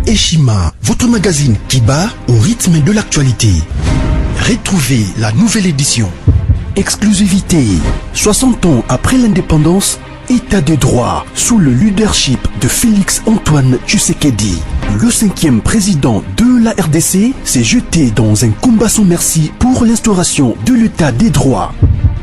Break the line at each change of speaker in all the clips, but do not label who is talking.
Eshima, votre magazine qui bat au rythme de l'actualité. Retrouvez la nouvelle édition. Exclusivité. 60 ans après l'indépendance, État de droit sous le leadership de Félix Antoine Tshisekedi. Le 5e président de la RDC s'est jeté dans un combat sans merci pour l'instauration de l'État des droits.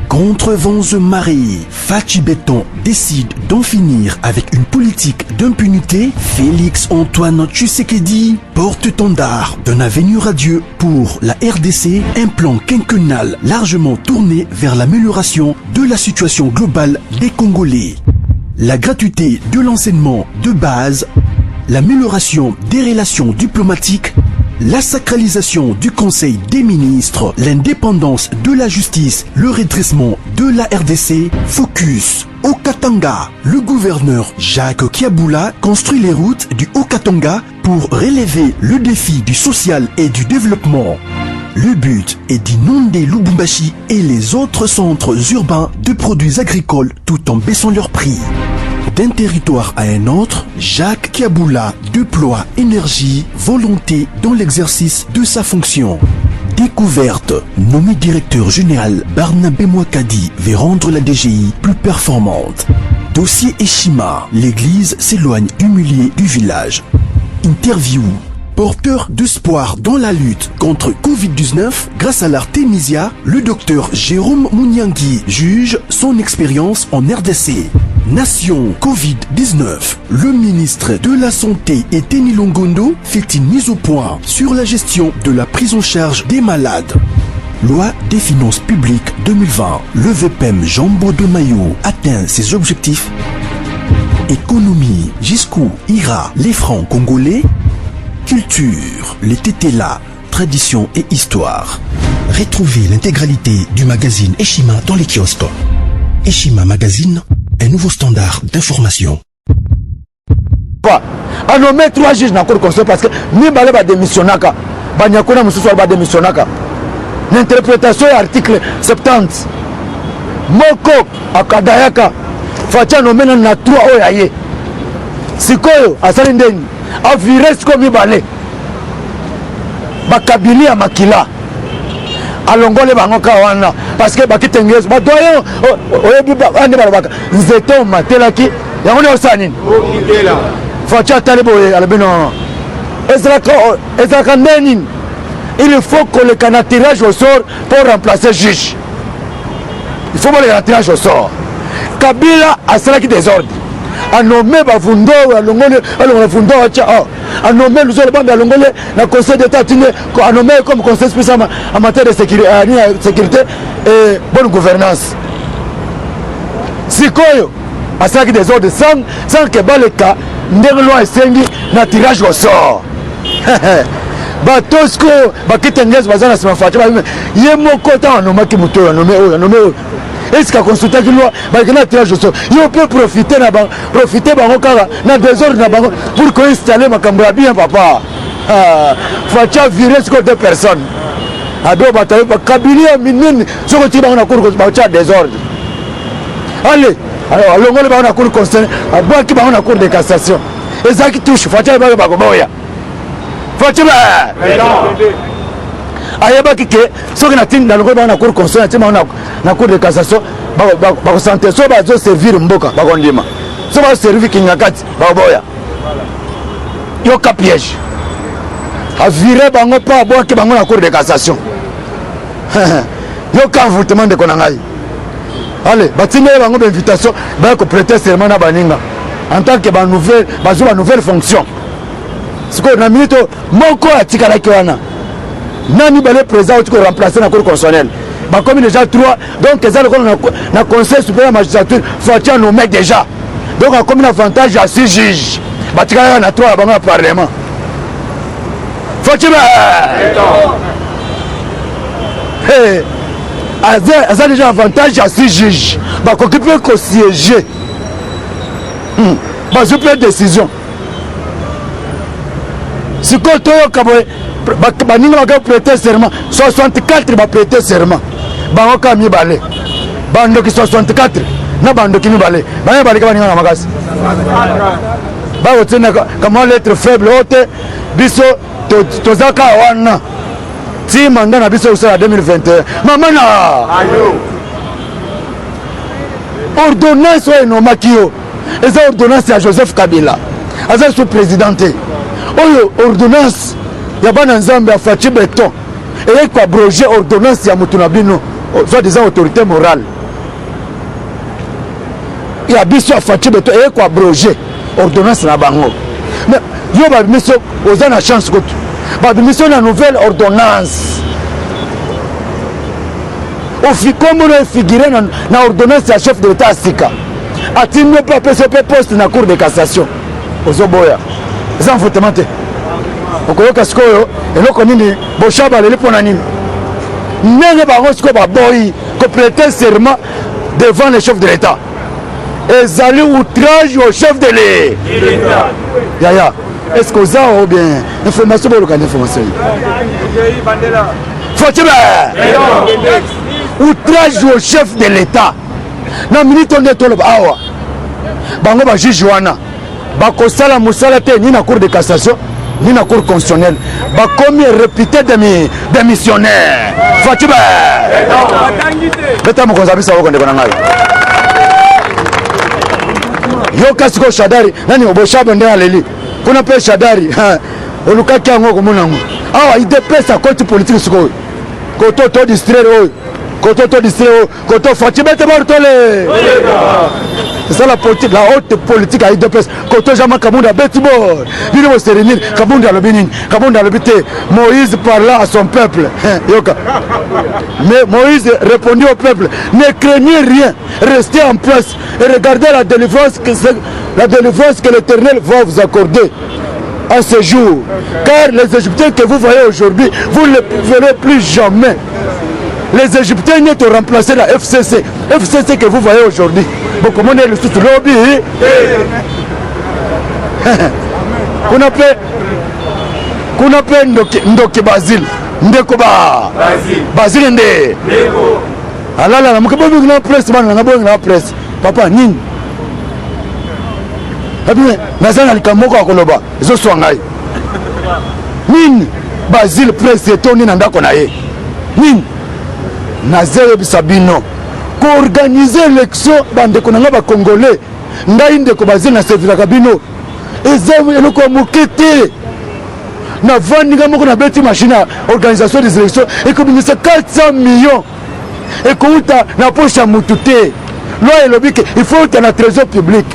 Contre vents et marées, Fachi Béton décide d'en finir avec une politique d'impunité. Félix Antoine Tshisekedi, porte-étendard d'un avenir radieux pour la RDC, un plan quinquennal largement tourné vers l'amélioration de la situation globale des Congolais. La gratuité de l'enseignement de base, l'amélioration des relations diplomatiques, la sacralisation du Conseil des ministres, l'indépendance de la justice, le redressement de la RDC, focus Haut-Katanga. Le gouverneur Jacques Kiaboula construit les routes du Haut-Katanga pour relever le défi du social et du développement. Le but est d'inonder Lubumbashi et les autres centres urbains de produits agricoles tout en baissant leurs prix. D'un territoire à un autre, Jacques Kiaboula déploie énergie, volonté dans l'exercice de sa fonction. Découverte, nommé directeur général, Barnabé Mouakadi veut rendre la DGI plus performante. Dossier Eshima, l'église s'éloigne du milieu du village. Interview, porteur d'espoir dans la lutte contre Covid-19, grâce à l'Artemisia, le docteur Jérôme Mouniangui juge son expérience en RDC. Nation Covid-19. Le ministre de la Santé Eteni Longondo fait une mise au point sur la gestion de la prise en charge des malades. Loi des finances publiques 2020. Le VPM Jambo de Mayo atteint ses objectifs. Économie, jusqu'où ira les francs congolais? Culture, les tétélas, tradition et histoire. Retrouvez l'intégralité du magazine Eshima dans les kiosques. Eshima Magazine, un nouveau standard d'information.
A nommé 3 juges dans la Cour constitutionnelle parce que ni balé va démissionner, Banyakona Moussoussou va démissionner. L'interprétation de l'article 70. Moko Akadayaka, Fatia nommé na 3 oyaye. Sikoyo, Asalindeni, a viré ce qu'on balé. Bakabili à Makila. Alongole bangoka wana parce que bakitengezo badoyo oyebiba ande balobaka nzete o matelaki yango ne osani okitela facha talebo albino ezraka neni. Il faut que le tirage au sort pour remplacer juge. Il faut que le tirage au sort. Kabila a cela qui désordre. A nommé Bavundo, a nommé Luzolo Bambi, a nommé le conseil d'État, a nommé comme conseil spécial en matière de sécurité et bonne gouvernance. Sikoyo, a cela qui désordre, sans que Baleka, Ndenglo et Sengi, n'a tirage au sort. Batosko, Bakitenges, Bazana, Simafacha, Yemoko, a nommé Kimuto, a nommé. Est-ce qu'il y a consulté qui loi tirage au sort? Il peut profiter na désordre pour qu'on installe ma caméra bien papa. Faut virer ce que 2 personnes. Ado bataille Kabili a minine ce que tu vas en cour de désordre. Allez, alors l'ongole va en cour conseil, à bois qui va en cour de cassation. Et ça qui touche, faut pas bagoya. Faut ayeba kike soki na tindi daloko ba na cour constitutionnelle tima na cour de cassation ba santé so ba zo servir mboka ba kondima so ba servir kingakati ba boya yo ka piège a virer bango pa bo ki bango na cour de cassation yo ka envoûtement de konangai. Allez batine bango ba invitation ba ko prêter serment na baninga en tant que ba nouvelle fonction siko na minute moko atikala ki wana nani balé président qui remplacer la cour constitutionnelle. Bah comme déjà 3, donc les gens na conseil supérieur de la magistrature faut nommer déjà. Donc comme un avantage à 6 juges. Bah tu as 3 dans le parlement. Faut tu a déjà avantage à 6 juges. Bah qu'on peut siéger. Bah je prends décision. Si quand tu as baninga va prêter serment 64 va prêter serment bango ka mi balé bando ki 64 na bando ki mi balé baninga na makasi bakotina comment l'être faible ote biso tozaka wana ti mandat na biso osala 2021 mamana ordonnance oyo enomaki yo eza ordonnance ya Joseph Kabila aza sous président te oyo ordonnance ya bana nzambe ya Faci Beton eyei koabroger ordonnance ya motu na bino soit disant autorité morale ya biso ya Faci Beton eyei koabroger ordonnance na bango mais yo babimiso oza na chance kotu babimiso na nouvelle ordonnance komona efigure na ordonnance ya chef de l'état asika atindi mpe apesa mpe poste na cour de cassation ozoboya eza mfutema te okoyoka sikoyo eloko nini boshaba leli mpo na nini ndenge bango sikoyo baboyi koprêter serment devant le chef de l'état ezali outrage au chef de l'état yaya est-ce que oza o bien information boluka na information Fotibe outrage au chef de l'état na minute onde toloba awa bango ba juge wana bakosala musala te ni na cour de cassation ni na cour constitutionnelle bakomi réputé démissionnaire Fotibe beta mokonza bisa woko ndeko na ngai yo kasi ko shadari nani oboshaba nde aleli kuna pe shadari olukaki yango komona ngo awa idepesa koti politique sikoyo koto to distraire oyo koto Fotibe te bortole c'est ça la politique, la haute politique à IDPS koto jama Kabunda betibor bino bo se réunir Kabunda lobinin Kabunda lobité Moïse parla à son peuple yoka mais Moïse répondit au peuple ne craignez rien restez en place et regardez la délivrance que l'Éternel va vous accorder à ce jour, car les Égyptiens que vous voyez aujourd'hui, vous ne les verrez plus jamais. Les Égyptiens n'y ont remplacé la FCC que vous voyez aujourd'hui. Bon, comment on est le sous-lobby? Qu'on appelle Ndoki Basile. Ndeko ba Basile nde. Alors là, je suis en presse. Papa, nini? nazana likamoko akoloba ezoswa ngai nini Basile presse etoni na ndako na ye nini nazeyebisa bino koorganize élection bandeko na nga bakongolais ngai ndeko Basile naserviraka bino eza eloko ya moke te navandi nga moko nabeti machine ya organisation des élections ekobimisa 400 millions ekouta na poche ya mutu te loi elobi ke il faut uta na trésor public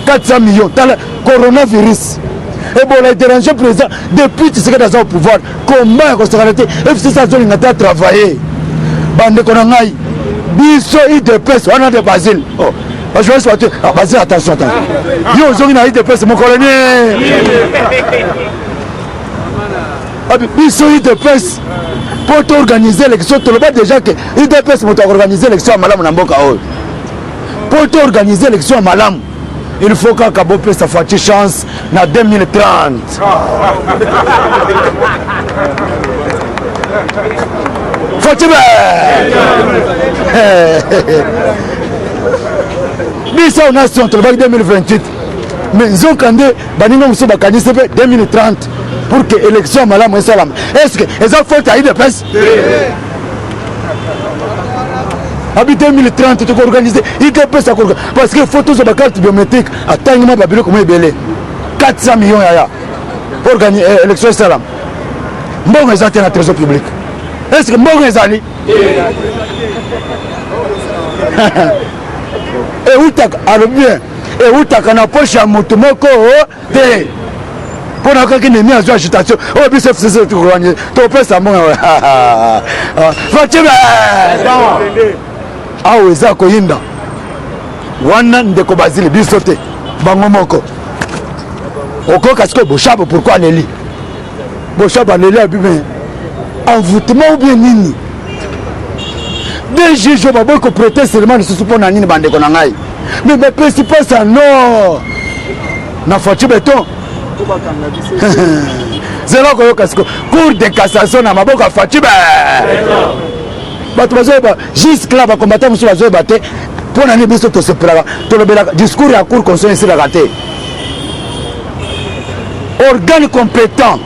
400 millions dans le coronavirus. Et bon, on a dérangé le président depuis que c'est dans au pouvoir. Comment est-ce que FCC ça a travaillé? Bande Konangaï, Bisso IDPS, on a de Basile. Oh, je vais sortir. Ah, Basile, attention. Yo, on a IDPS, mon colonel. Bisso IDPS, pour organiser l'élection, tu le vois déjà que IDPS pour organiser l'élection à Malam Namboka. Pour organiser l'élection à Malam. Il faut qu'un Kabo puisse sa Faci chance en 2030. Fotibe Bisa on a son travail 2028. Mais ils ont candé Baninga Moussa Bakani CP 2030 pour que l'élection à Malam et Salam. Est-ce que les enfants ont eu des places? Abi 2030 tu peux organiser IDPS parce que photos de la carte biométrique atteignent ma babilo comme belé 400 millions yaya pour organiser l'élection salam. Bon les antenne à trésor public. Est-ce que bon les ali et où t'as alors bien et où t'as qu'on a poche à motomoko te pour n'a qu'un ennemi à agitation oh bis FCC tu organiser tu peux ça bon Fotibe awo eza koyinda wana ndeko Basile biso te bango moko okoka siko boshaba pourquoi leli boshaba leli abime envoûtement ou bien nini des juges babo ko prêter seulement se supona nini bandeko na ngai mais pesi pas ça non na Faci Beton zelo koyoka siko cour de cassation na maboko ya Faci Beton bato bazoyeba jusque là bakombata mosusu bazoyeba te mpo na nini biso tosepelaka tolobelaka discours ya cour constitutionnelle esilaka te organe compétent,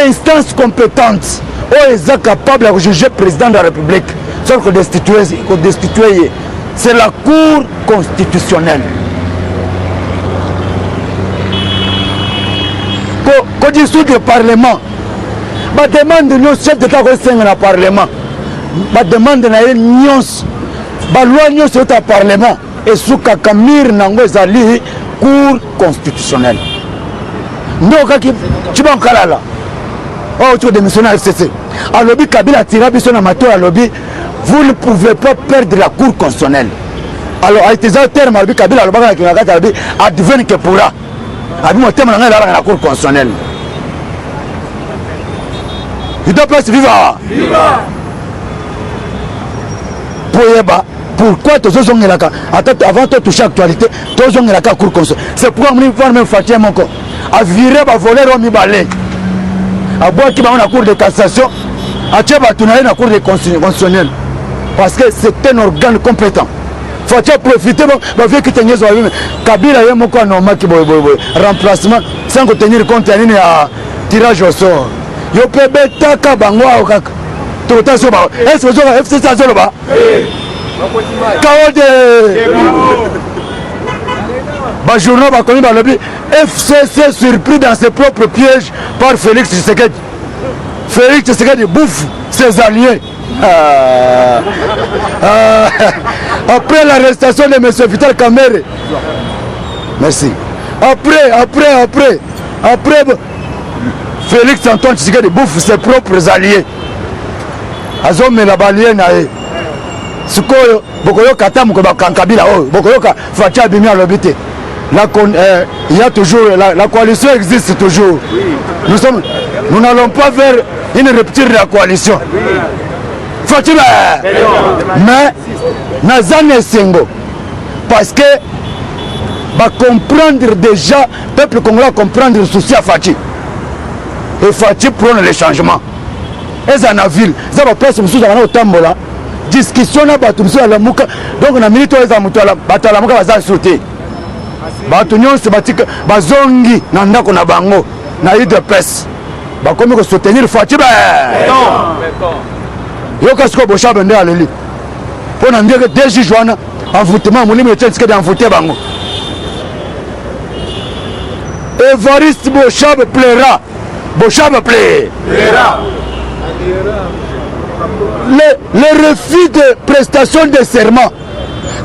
instance compétente, où ils sont capables de juger le président de la République, sauf que destituer, c'est la Cour constitutionnelle. Quand dissoudre le Parlement, ma demande de chef d'État dans le Parlement, ma demande de la loi sur le Parlement, et sous Kakamir Nango Zali, Cour constitutionnelle. Donc, tu vas en là. Oh, tu vas démissionner à FCC. À lobby, Kabila tira sur la mato à lobby, vous ne pouvez pas perdre la Cour constitutionnelle. Alors, à tes termes, à lobby, Kabila, advienne que pourra. À mon terme, dans la Cour constitutionnelle. Il doit pas se vivre. Pourquoi tous les gens avant de toucher l'actualité, tous les gens la Cour constitutionnelle. C'est pourquoi on va même faire mon corps. À virer, à voler, à mi balai. À boire qui va en Cour de cassation, à tirer, à tourner la Cour de constitutionnelle. Parce que c'est un organe compétent. Faut-il profiter de voir que tu as Kabila et mon corps normal qui remplacement sans tenir compte de tirage au sort. Yo peux bêta kabango au kak. Tout à fait. Est-ce que vous avez fait ça sur bas? Journal va connaître le but. FCC surpris dans ses propres pièges par Félix Tshisekedi. Félix Tshisekedi bouffe ses alliés. Après l'arrestation de M. Vital Kamerhe. Merci. Après. Félix Antoine Tshisekedi bouffe ses propres alliés. Azome la balien nae. Sikoyo bokoyo katamu ko bakankabila oh bokoyo ka fatia bimia lobité. Il y a toujours la coalition existe toujours. Nous n'allons pas vers une rupture de la coalition. Fatima. Mais Nazane Sengo parce que va comprendre déjà peuple congolais comprendre le souci à Fati. Et Fati prône les changements. Et ça na ville, ça va place monsieur dans Tambola. Discussion na batu monsieur la muka. Donc na milito za mutala batala muka baza sauter. Batu nyonse batika bazongi na ndako na bango na UDPS. Ba komi ko soutenir Fati ba. Yo kasko bosha bende aleli. Pona ndeke deji joana envoûtement molimo tchenske d'envoûter bango. Évariste Bochab plaira. Bochab plaira. Le refus de prestation de serment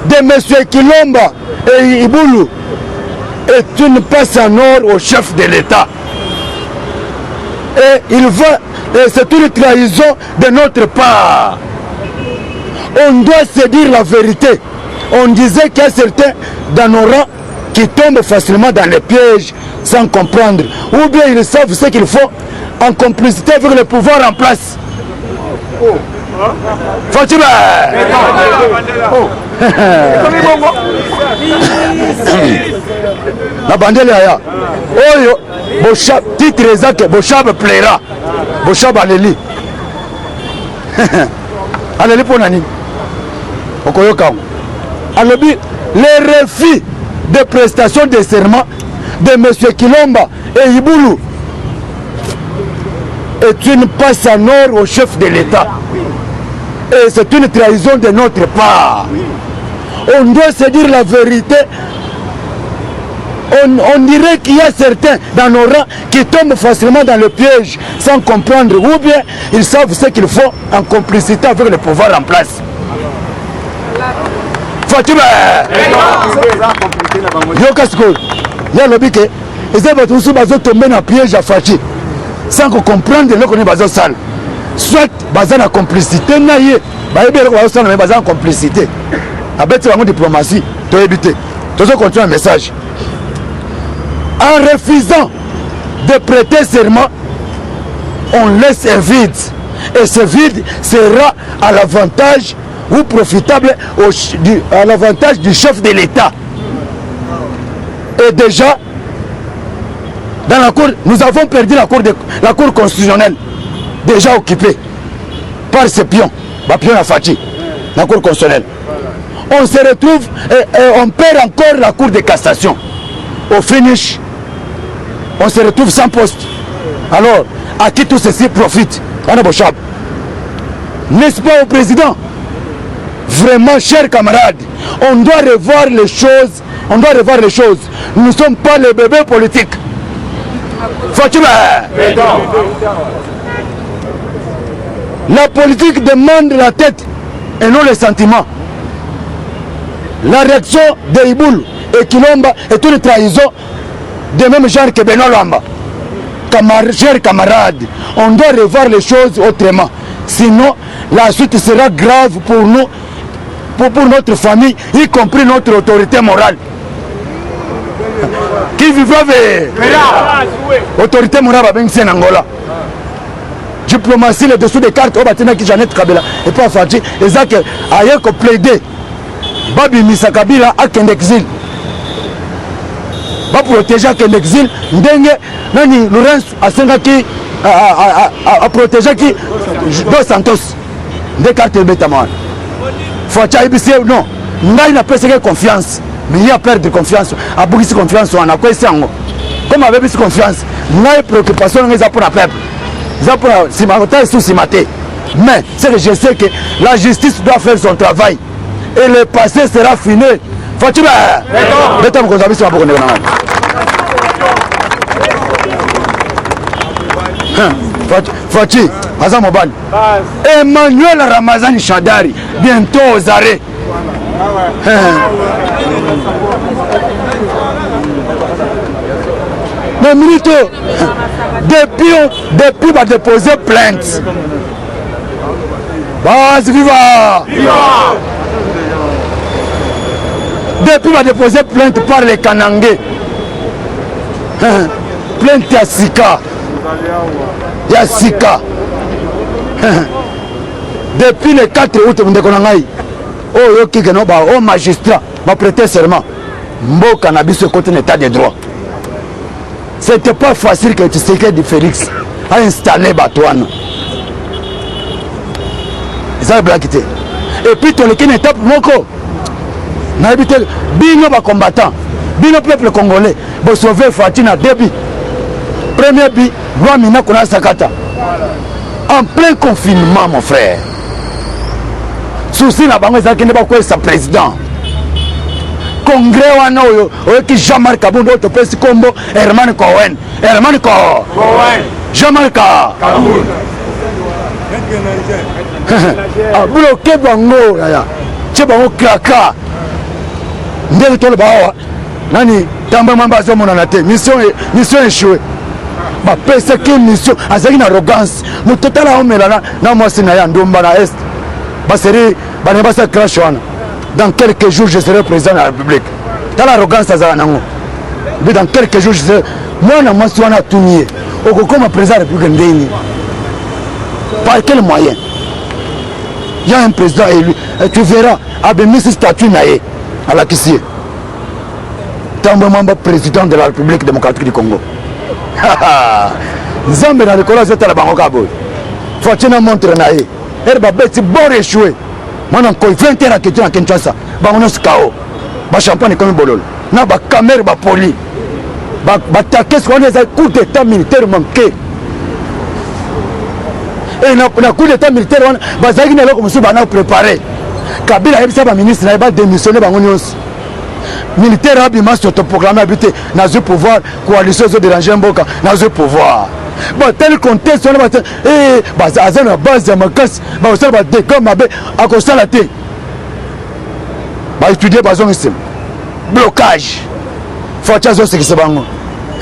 de M. Kilomba et Iboulou est une passe en or au chef de l'État. Et c'est une trahison de notre part. On doit se dire la vérité. On disait qu'il y a certains dans nos rangs qui tombent facilement dans les pièges sans comprendre. Ou bien ils savent ce qu'il faut en complicité avec le pouvoir en place. Fatima. La bandele aya. Oyo Bochab titre exact Bochab plaira. Bochab aleli. Aleli pour nani. Okoyoka. Alobi les refus de prestation de serment de M. Kilomba et Iboulou est une passe en or au chef de l'État. Et c'est une trahison de notre part. On doit se dire la vérité. On dirait qu'il y a certains dans nos rangs qui tombent facilement dans le piège sans comprendre. Ou bien ils savent ce qu'il faut en complicité avec le pouvoir en place. Fatima. Il y a le bique. Ils ont tous tombé dans le piège à Fati. Sans qu'on comprenne le qu'on est basé au sale. Soit basé en complicité, naïe. Basé en complicité. Avec la diplomatie, tu as évité. Tu as continué un message. En refusant de prêter serment, on laisse un vide. Et ce vide sera à l'avantage ou profitable à l'avantage du chef de l'État. Et déjà, dans la cour, nous avons perdu la cour constitutionnelle, déjà occupée par ces pions, pions à Fati, la cour constitutionnelle. On se retrouve et on perd encore la cour de cassation. Au finish, on se retrouve sans poste. Alors, à qui tout ceci profite? N'est-ce pas au président? Vraiment, chers camarades, on doit revoir les choses. On doit revoir les choses. Nous ne sommes pas les bébés politiques. Fatima. La politique demande la tête et non les sentiments. La réaction de Iboul et Kilomba est une trahison de même genre que Benoît Lamba. Chers camarades, on doit revoir les choses autrement. Sinon, la suite sera grave pour nous, pour notre famille, y compris notre autorité morale. Qui vivra avec autorité morale en Angola. Diplomatie, le dessous des cartes, au bâtiment qui Jeannette Kabila et pas Fadji, et ça que ailleurs qu'on plaidait, Babi Misa Kabila a qu'un exil. Va protéger qu'un exil, Ndenge, Nani, Laurence, a Sengaki, a protéger qui Dos Santos, des cartes de Bétaman. Fadji IBC, non, n'a pas de confiance, mais il y a perdre de confiance, a beaucoup de confiance, on a quoi ça. Comme avec plus de confiance, n'a préoccupation, on a pour la peuple. Mais c'est que je sais que la justice doit faire son travail et le passé sera fini. Fatima, Fati, Azamobal, Emmanuel Ramazani Chadari, bientôt aux arrêts. Mais Milito, depuis va déposer plainte. Vas-y, viva! Depuis va déposer plainte par les Kanangé. Plainte Yassika. Yassika. Depuis le 4 août, au magistrat va prêter serment. Mbo cannabis se côté l'état de droit. C'était pas facile que tu sais que Félix a installé Batouane. Ils ont blagué. Et puis tu as une étape moko. Na habité bino ba combattant, bino peuple congolais, pour sauver Fatina début. Premier but, Roi Mina Kona Sakata. En plein confinement mon frère. Souci na bango ezaki ne ba ko sa président. Congrès wana oyo qui Jean-Marc Kabondo to pesi kombo Herman Cohen Jean-Marc Kabondo a bloqué bango ya che bango kraka ndeli tolo bawa nani tamba mamba zo mona te mission échouée ba pesa ki mission azaki na arrogance mutotala omela na mwasi na ya ndomba na est ba seri ba ne ba sa crash wana. Dans quelques jours, je serai président de la République. Dans l'arrogance, mais dans quelques jours, je serai. Moi, je suis tout nié. Comme président de la République, par quel moyen? Il y a un président élu. Et tu verras, avec ce statut à la Kissie. Tamboumamba, président de la République démocratique du Congo. Zambé dans le Coran, c'est la Bangokabo. Faut-il montrer naïe. Elle va être bon échoué. Moi, je suis 20 ans à Kinshasa. Je suis KO. Je suis champagne comme bolol. Je suis caméra, je suis poli. Je suis un coup d'état militaire manqué. Et le coup d'état militaire, je suis préparé. Kabila est ministre, il a démissionné. Militaire a autoproclamé habité dans le pouvoir. Coalition de déranger Mboka dans le pouvoir. Tel contexte, on a base de ma casse, on a des comme à cause de la tête. Étudier bazon ici. Blocage. Faut que ce qui se passe.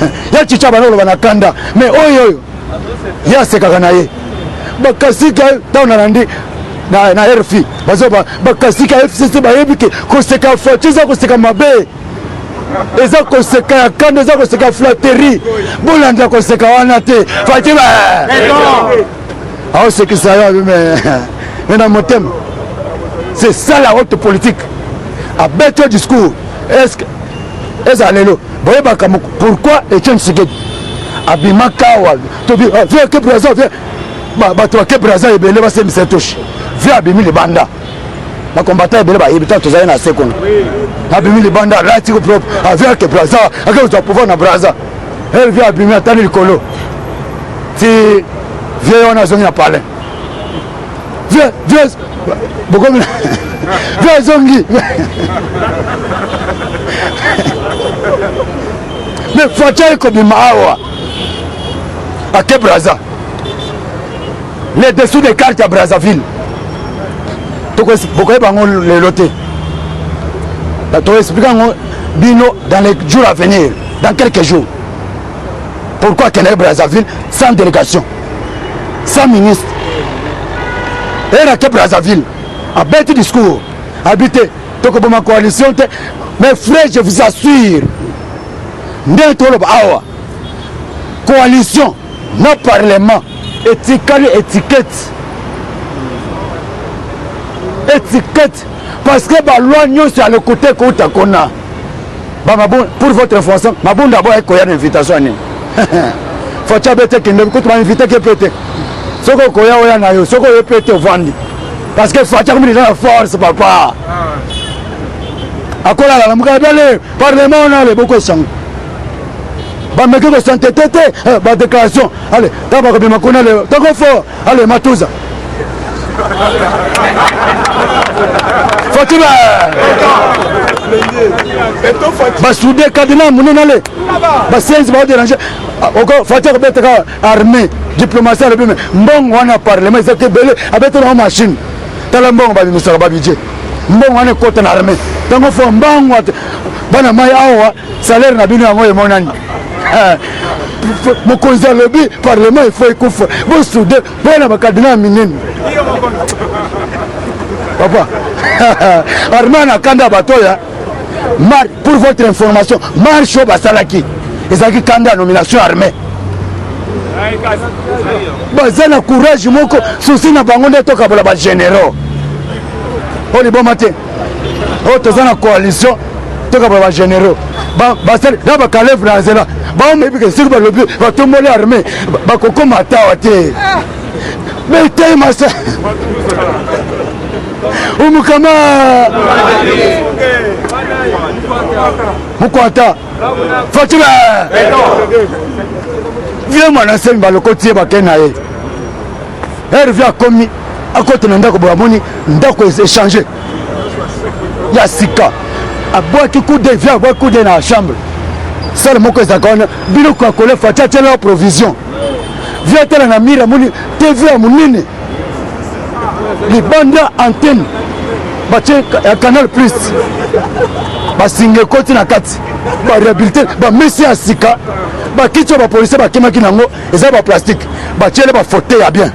Il y a chicha banolo banakanda, mais oyo. Il y a ce kakanaye. Bakasika taunarandi na RFI. Bazoba bakasika FCC bayebike ko seka fotiza ko seka mabe. Eza ko seka kanda eza ko seka flatterie. Bolanda ko seka wana te. Fatima. Ah c'est que ça va mais dans mon thème. C'est ça la haute politique. À bête discours. Est-ce que pourquoi Etienne Tshisekedi Abimaka to bi viens que Brazza viens ba to que Brazza ebele ba se misetoshi viens abimi le banda ba combattant ebele ba ebita to za na seconde abimi le banda right ko propre viens que Brazza aka to pouvoir na Brazza elle vient abîmer atani likolo ti vieux wana azongi na palais vieux bokomi vieux azongi mais Fatia ekobima awa ake Braza les dessous des cartes à Brazzaville bokoyeba yango lelo te toexplika yango bino dans les jours à venir dans quelques jours pourquoi kende Brazzaville sans délégation sans ministre erake Brazzaville abeti discours habité tokoboma coalition te mais frère je vous assure ndenge toloba awa coalition na parlement etikali étiquette parce que baloi nyonso ya lekote kouta kona pour votre information mabunda abo ekoya na invitation ani Fatia bete kende kutu ma invité ke pete soko koya oya na yo soko yo pete vandi parce que Fatia comme il a la force papa akola la muka bele parlement na le boko sang ba meke ko santé tete ba déclaration allez taba ko bima kona le tako fort allez Matuza Fatima basoude kadina munenale basenzi ba déranger oko Fatia beteka armée diplomatie le bime mbongo wana parlement ezate belé abete na machine tala mbongo ba misaka ba budget mbongo wana kota na armée tango fo mbongo bana mai awa salaire na bino yango emonani mokonzi alobi parlement il faut ekufa bosoude bona bakadina minene papa armée na kanda batoya pour votre information marche au basalaki ezalaki kanda nomination armée baza na courage moko souci na bango nde tokabola bagénéraux oyo liboma te oyo toza na coalition tokabola bagénéraux basali na bakaleve na nzela baomebike siki balobi batomboli armée bakokoma atawa te beteyemasa umukama mukwata Fatima vieux mwana semi balokoti ye bakei na ye hervi akomi akoti na ndako boyamoni ndako échange ya sika abwaki kude vie abwaki kude na chambre sale moko ezalaka wana biloko ya kolia Fatia atiela provision vie atala na mire amoni tv ya monene libanda antenne batie ya canal plus basinga ekoti na kati barehabilite bamesi ya sika bakiti oyo bapolisier bakemaki nango eza baplastique batiele bafauteuil ya bien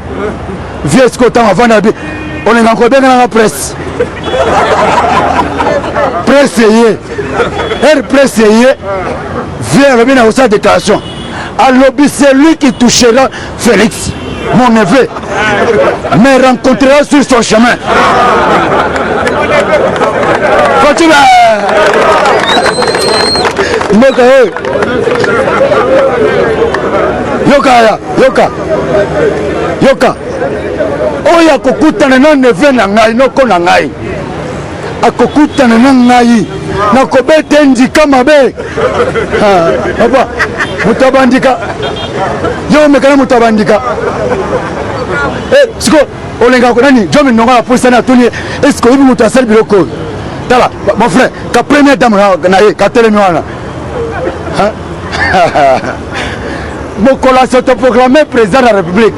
vie esika otango avandi ya bien olinga kobengananga presse presse eye ere presse eye vie alobi na kosala déclaration alobi c'est lui qui touchera Félix mon neveu me rencontrera sur son chemin Fatima mboka oyo yoka oyo akokutana na neve na ngai noko na ngai akokutana na ngai nakobeta ndika mabe papa moto abandika yo omekana moto abandika siko olengaka nani jomi nongo na posani atoni esiko oyebi moto asali biloko oyo tala mon frère ka première dame na ye katelemi wana mokolo s'autoproclamé président de la république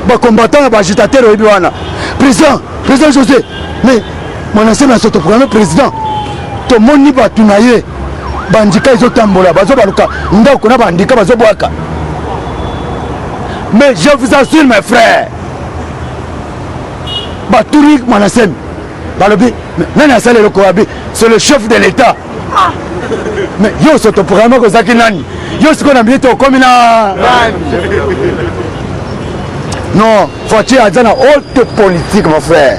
bacombattant na baagitateur oyebi wana président José mais mwanase na s'autoproclamé président tomoni bato na ye bandika ezotambola bazobaluka ndako na bandika bazobwaka mais je vous assure mes frères baturi mwanasemi balobi nani asali eloko wabi c'est le chef de l'état mais yo s'autoproclamé kozaki nani yo sikoyo na minute okomi na non Fatia aza na haute politique mon frère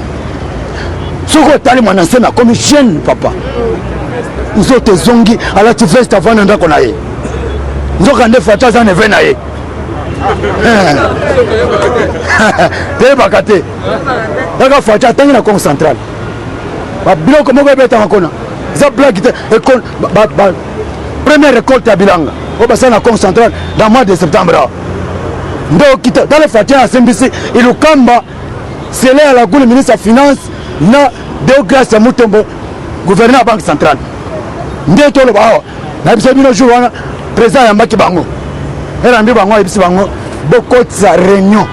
soki otali mwanasemi akomi jeune papa nzoto ezongi alati veste avanda ndako na ye nzoka nde Fatia aza neve na ye teyebaka te kaka Fatia atangi na congo central babiloko moko ebetaka kona eza blaki te première récolte ya bilanga au bassin la Congo centrale dans le mois de septembre. Donc, dans le Fatia à CMBC, il Kamba, c'est là à la goule ministre de la Finance, na Deogrâce à Moutombo, gouverneur de la Banque centrale. Ndé to le bao, na bisa bino jour wana président Yambaki Bango. Elle a dit Bango et Bango, beaucoup de sa réunion.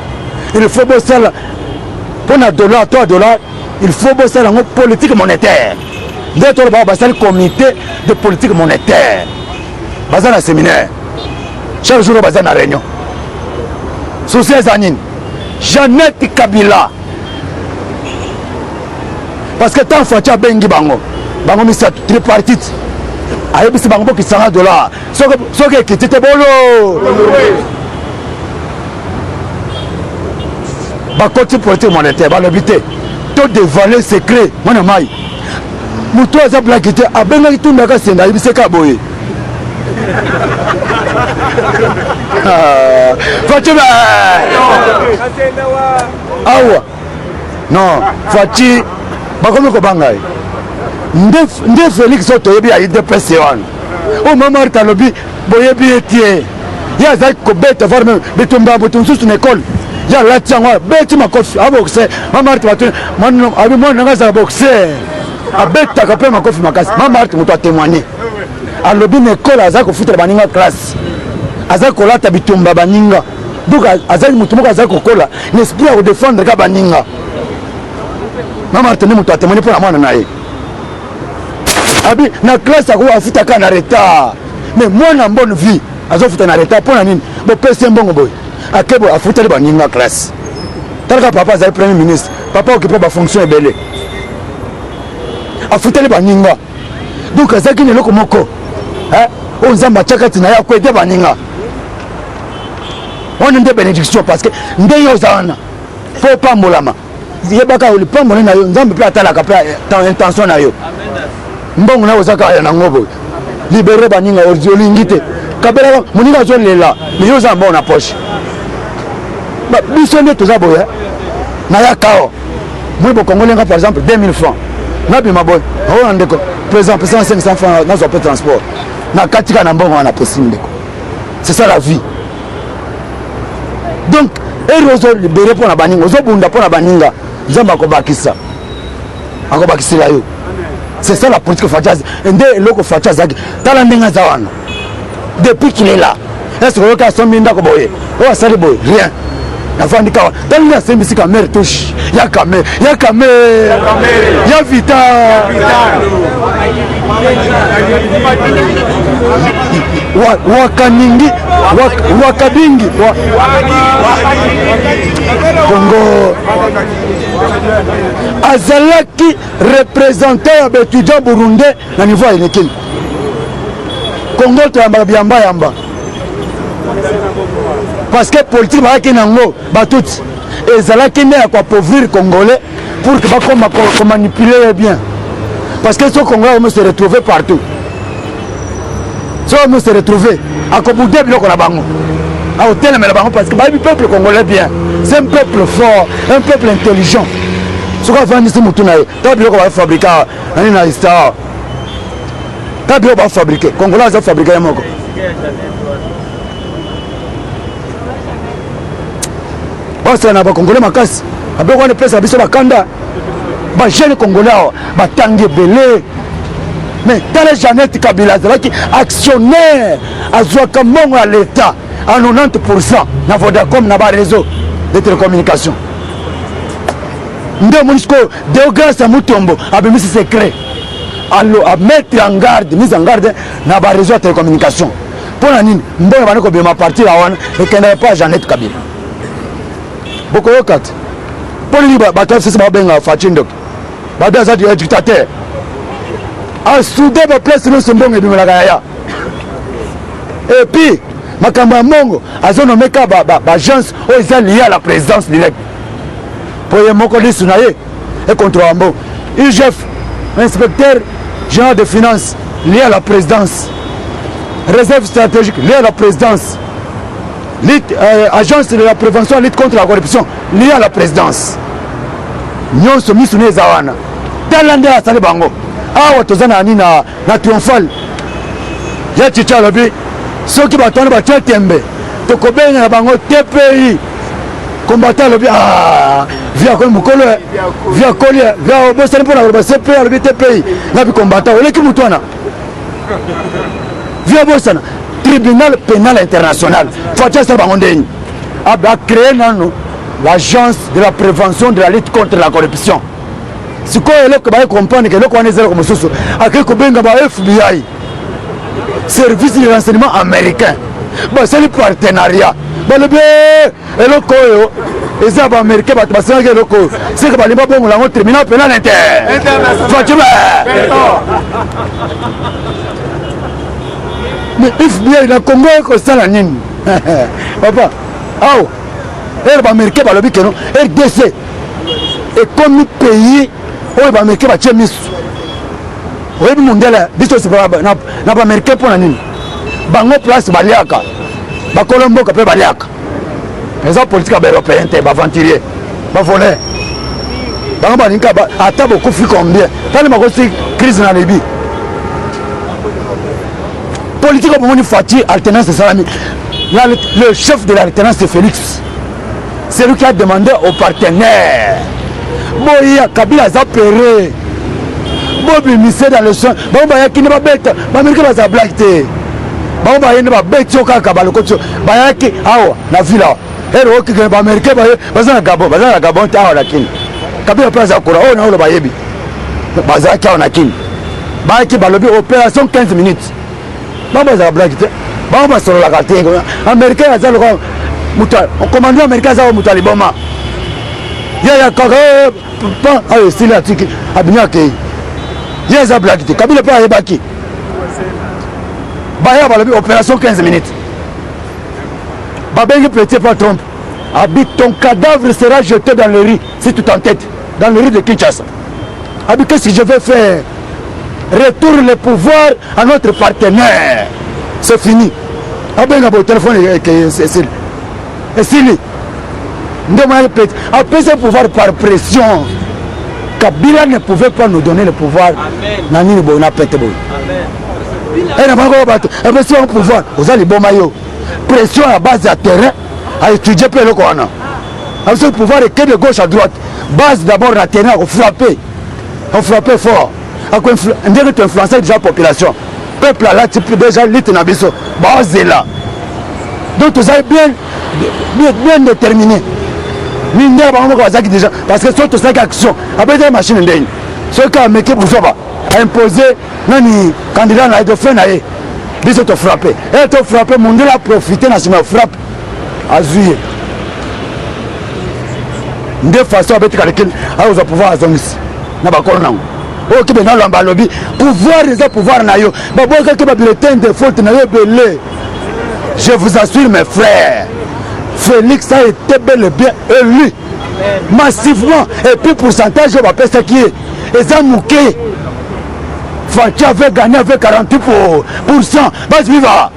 Il faut bosser là pour un dollar, 3 $, il faut bosser la politique monétaire. Ndé to le bao, c'est le comité de politique monétaire. Bazan à séminaire. Chaque jour bazan à réunion. Souci Zanine, Jeannette Kabila. Parce que tant Fatia Bengi Bango, Bango Missa tripartite. Aïe, c'est Bango qui $100. Ce qui était bolo. Bakoti politique monétaire, balobité. Tout de valeurs secrets, mon amai. Moutou a blaguité, a Bengi tout n'a qu'à s'en aller, c'est Kaboye. Fatima awa non Fati bakomi kobanga nde Félix otoyebi ayi DPC wana o mama talobi boyebi etie ya za kobeta voir même bitumba butunsu na école ya lati yango beti makofi aboxe mama tatu mano abi mwana ngaza boxer abeta pe makofi makasi mama muto a témoigner alobi na école aza kofuta baninga classe aza kolata bitumba baninga donc azali mutu moko aza kokola n'esprit ya kodefendre ka baninga mama atene mutu atemoni mpo na mwana na ye abi na classe ako afutaka na retard mais mwana bonne vie azofuta na retard mpo na nini bopesi mbongo boye akebo afutali baninga classe talaka papa azali premier ministre papa okipe bafonction ebele afutali baninga donc azalaki na eloko moko oyo nzambe atiaka ntina ye akwede baninga wana nde bénédiction parce que nde yo oza wana mpo opambolama yebaka olipambole na yo nzambe mpe atalaka mpe intention na yo mbongo na oza kaka nango boye libere baninga olingi te kabela moninga azolela me yo oza mbongo na poche biso nde toza boye nayaka o moi bokongolenga par exemple 2000 francs nabima boye oyo ndeko président 500 francs nazwa mpe transport nakatika na mbongo wana possible ndeko c'est ça la vie. Donc eri ozolibere mpo na baninga ozobunda mpo na baninga nzambe akobakisa akobakisela yo c'est ça la politique Fatia nde eloko Fatia azalaki tala ndenge aza wana depuis qu'il est là est-ce que oyoka asombi ndako boye oyo asali boye rien nafandi kawa tala nde asembisi kamere touche ya kamere ya vita wakaningi wakabingi Congo azalaki représentant ya bétudiant burundais na niveau ya Enekili Congo toyamba biamba parce que politique bayaki nango batuti ezalaki nde ya koappauvrir congolais pour que bakoma komanipuler bien parce que ce congolais omo se retrouver partout so omo se retrouver akoboude biloko na bango aotelemela bango parce que bayebi peuple congolais bien c'est un peuple fort un peuple intelligent soki avandisi mutu na ye ta biloko bafabrike nani na histoire ta biloko bafabrike congolais aza fabrike ye moko basala na bacongolais makasi abiloko wana epesa biso bakanda bajeune congolais awa batangi ebele mais tala Jeannette Kabila azalaki actionnaire azwaka mbongo ya l'état à 90% na Vodacom na bareseau de télécommunication nde monisiko Deogrâce Mutombo abimisi secret a mettre en garde mise en garde na bareseau ya télécommunication mpo na nini mbongo bandi kobima partir ya wana ekendaka pa Jeannette Kabila bokoyoka te mpo nini bato afisi babenga Faci Ndoki bado aza dictateur asude baplace nyonso mbongo ebimelaka yaya et puis makambo ya mbongo azonomeka baagence oyo eza lié à la présidence directe mpo ye moko lisu na ye econtrôle mbongo IGF inspecteur général de finance lié à la présidence réserve stratégique lié à la présidence agence de la prévention lutte contre la corruption lié à la présidence nyonso misu na eza wana tala nde asali bango awa toza na nini na triomphal ya chicha alobi ceux qui battent batia tembe to kobenga na bango TPI combattant le via comme mukolo via kolia via obosani pour la CPI le TPI na bi combattant ole ki mutwana via bosana tribunal pénal international fatia sa bango ndeni a créé l'agence de la prévention de la lutte contre la corruption. Si vous voulez comprendre que le FBI, service de renseignement américain, c'est le partenariat. Le bien, les Américains, c'est que les Américains tribunal pénal international. Mais FBI, le Congo est ça la nine. Papa, oh, les Américains, RDC, et comme pays, les Américains, oui, mondial, c'est pas américain pour la nine. Bango place Baliaka, Colombo capé Baliaka. Les hommes politiques européens, aventuriers, volés. Bango Balinka, attends beaucoup plus combien. Quand les aussi crise dans la Libye. Politique au moment du Fatih, alternance de Salami. Le chef de l'alternance, c'est Félix. C'est lui qui a demandé aux partenaires. Boya, Kabila a opéré. Bobi Missé dans le champ. Bon, bah, qui n'est pas bête. L'Amérique va s'ablaquer. Bon, bah, il n'est pas bête. Bayaki, awa, la villa. Et le qui est américain, bazan Gabon, bazan Gabon, t'as la kin. Kabila place à Koura, on a le bayebi. Bazaki, on a kin. Bayaki, balobi, opération 15 minutes. Bon, bah, ça blague. Bon, bah, sur la carte. Américain, ça le on commande américain, ça va moutar les bombes. Yaya Kaga, ah, c'est là, tu as bien accueilli. Il y a des blagues. Kabila pas Ebaki. Baya va opération 15 minutes. Babeng prêté par Trump. Habite ton cadavre sera jeté dans le riz si tu t'entêtes. Dans le riz de Kinshasa. Habite qu'est-ce que je vais faire? Retourne le pouvoir à notre partenaire. C'est fini. Abeng a beau téléphone et c'est et Sili. Après ce pouvoir par pression, Kabila ne pouvait pas nous donner le pouvoir. Nani ne n'a pas été bon. Et n'a pas si on pouvoir, vous allez bon maillot. Pression à base de terrain, à étudier peu le Corana. Avec ce pouvoir est que de gauche à droite. Base d'abord la terrain, on frappait fort. On dirait que tu influences déjà la population. Peuple là, tu peux déjà lutter dans biso. Base est là. Donc vous avez bien déterminé. Déjà, parce que surtout 5 actions, après des machines indénies. Ceux qui ont mis pour ça, imposer, les candidats de fin, ils ont frappé. Et ils ont frappé, mon Dieu a profité, ils ont frappé. À juillet. De façon, avec quelqu'un, ils vont pouvoir avoir un ok, mais dans le lobby, pouvoir, les pouvoirs, de faute, je vous assure, mes frères. Félix a été bel et bien élu massivement et puis pourcentage on va faire ce qui est et ça mouqué Fatia avait gagné avec 48%. Bas viva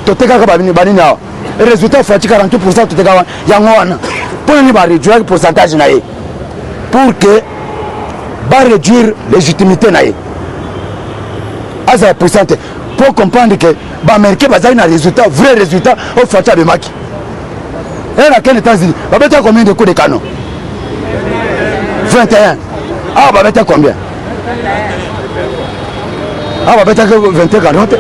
toteka kabani banina résultat Fatia 48% toteka yangoana pour ne pas réduire le pourcentage naé pour que va réduire légitimité naé à pourcentage pour comprendre que l'Amérique va avoir un résultat vrai résultat au Fatia de Maki. Et à quel États-Unis? Va mettre combien de coups de canon? 21. Ah, va mettre combien? Ah, va mettre 21 40.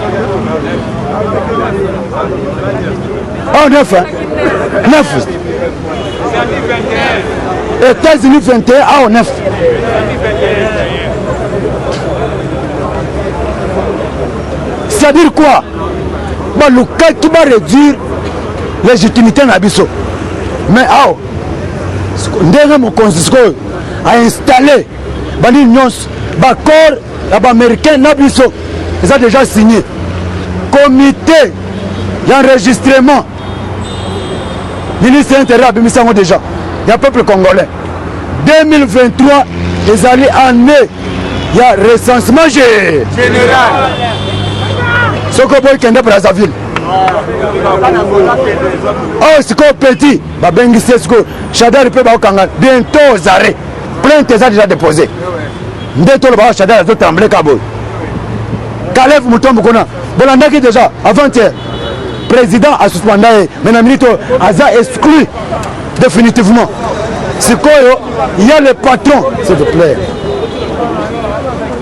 Ah, 9. 9. États-Unis 21. Ah, 9. C'est-à-dire quoi? Le cas qui va réduire légitimité dans l'Abisso. Mais mon constitution a installé l'accord américain Nabiso. Ils ont déjà signé. Comité d'enregistrement. Ministre intérieur a déjà. Il y a peuple congolais. 2023, ils allaient année. Il y a recensement général. Ce qu'on peut y pour la ville. Oh, c'est quoi petit? Babengi c'est ce que Chadar peut baokanga bientôt aux arrêts. Plainte est déjà déposée. Ndetto le ba Chadar a tremblé Kabo. Caleb Mutombo Kona. Bolanda qui déjà avant-hier. président a suspendu, mais la minute a exclu définitivement. C'est quoi, il y a le patron, s'il vous plaît.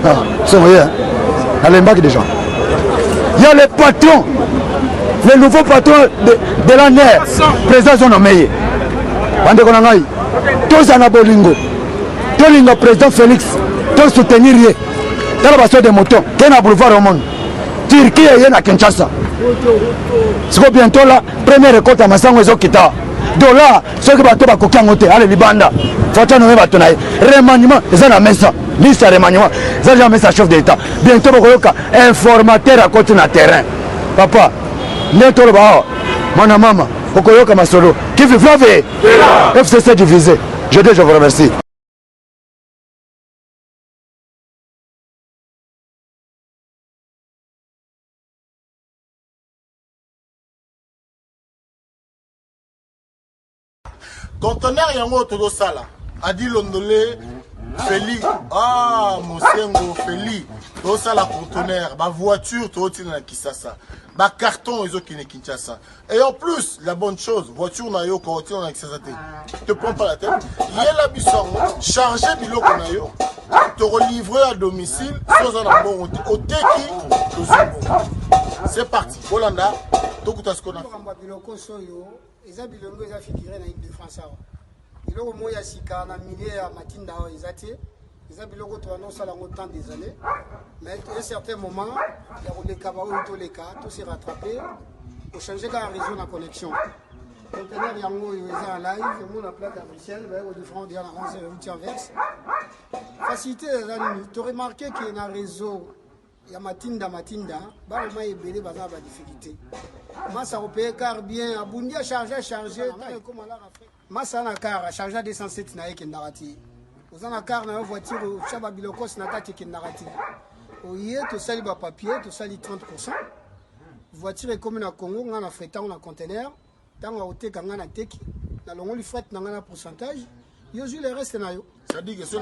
Ah, c'est vrai, hein? À l'embarque des gens. Il y a le patron, le nouveau patron de la NER, président Zonomeye. Bande Konangai, tous en abolingo, tous les président Félix, tous soutenir rien. Dans la base des motos, qui est à boulevard au monde. Turquie est à Kinshasa. C'est bientôt la première récolte à Massango Zokita. Dollar, ceux qui battent à Kokangote, allez, Libanda. Faut que nous mettons remaniement, ils ont la messe. Liste à remaniement, ils ont la messe à chef d'État. Bientôt, informateur à côté de terrain. Papa, bientôt le bas, mon maman, Okoyoka Masolo, qui veut flaver FCC divisé. Je vous remercie.
Conteneur yango todo sala adi londolé Feli Mosengo Feli todo sala conteneur ba voiture to tina na Kisasa ba carton ezo kine Kinshasa et en plus la bonne chose voiture na yo ko tina na Kisasa te prends pas la tête yela bisongo charger biloko na yo te relivrer à domicile sans un bon oteki to zongo. C'est parti Bolanda to kutaskona
biloko soyo eza bilongo eza figuré na équipe de France awa biloko moya sika na milieu ya matinda awa eza te eza biloko to wana osala ngo tant des années mais à un certain moment ya koleka baoyo toleka to se rattraper pour changer ka réseau na connexion conteneur yango oyo eza en live emona plaque à Bruxelles baye kodifferent dia na 11 verse facilité eza nini to remarqué que na réseau ya matinda bana ma ebele baza ba difficulté massa repère car bien abundi a chargé comme à la Afrique massa na car chargé 207 na yeke narati ozana car na voiture chaba bilokos na kati ke narati oye to sali ba papier to sali 30% voiture est comme na Congo ngana fretant na conteneur tanga oteka ngana teki na longoli fret na ngana pourcentage yo ju le reste na yo
ça dit que c'est